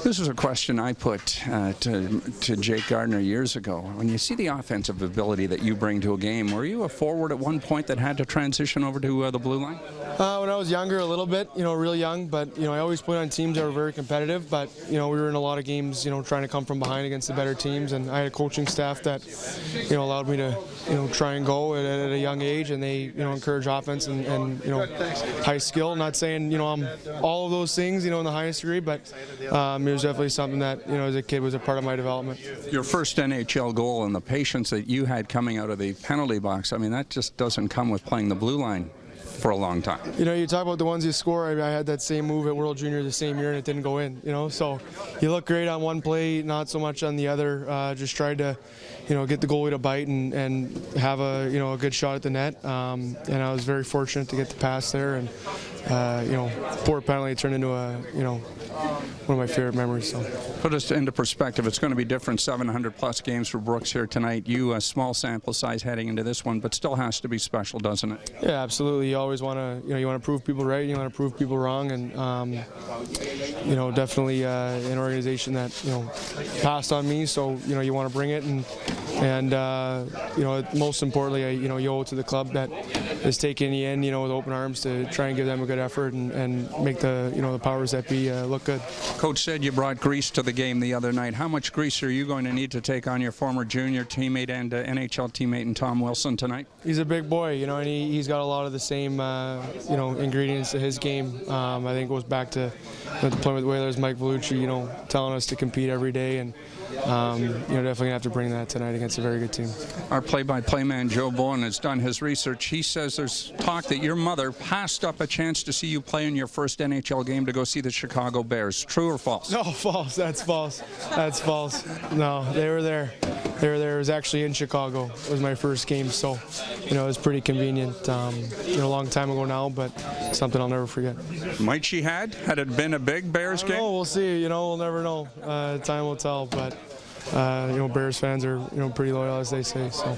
This is a question I put to Jake Gardner years ago. When you see the offensive ability that you bring to a game, were you a forward at one point that had to transition over to the blue line? When I was younger, a little bit, really young, but, I always played on teams that were very competitive, but, we were in a lot of games, trying to come from behind against the better teams, and I had a coaching staff that, allowed me to, try and go at a young age, and they, encourage offense and high skill. Not saying, I'm all of those things, in the highest degree, but it was definitely something that, as a kid was a part of my development. Your first NHL goal and the patience that you had coming out of the penalty box, I mean, that just doesn't come with playing the blue line for a long time. You talk about the ones you score. I had that same move at World Junior the same year and it didn't go in, so you look great on one play, not so much on the other. Just tried to, get the goalie to bite and have a, a good shot at the net. And I was very fortunate to get the pass there, and poor penalty turned into a, one of my favorite memories. So. Put us into perspective. It's going to be different. 700+ games for Brooks here tonight. You a small sample size heading into this one, but still has to be special, doesn't it? Yeah, absolutely. You always want to, you want to prove people right. You want to prove people wrong, and definitely an organization that passed on me. So you want to bring it, and most importantly, you owe it to the club that is taking you in, with open arms to try and give them a good effort and make the the powers that be look good. Coach said you brought grease to the game the other night. How much grease are you going to need to take on your former junior teammate and NHL teammate in Tom Wilson tonight? He's a big boy, and he's got a lot of the same ingredients to his game. I think it goes back to playing with Whalers, Mike Vellucci, telling us to compete every day, and definitely gonna have to bring that tonight against a very good team. Our play-by-play man Joe Bowen has done his research. He says there's talk that your mother passed up a chance to see you play in your first NHL game to go see the Chicago Bears. True or false? No, false. That's false. That's false. No, they were there. They were there. It was actually in Chicago. It was my first game, so it was pretty convenient. A long time ago now, but something I'll never forget. Might she had it been a big Bears game? We'll see. We'll never know. Time will tell. But Bears fans are pretty loyal, as they say. So.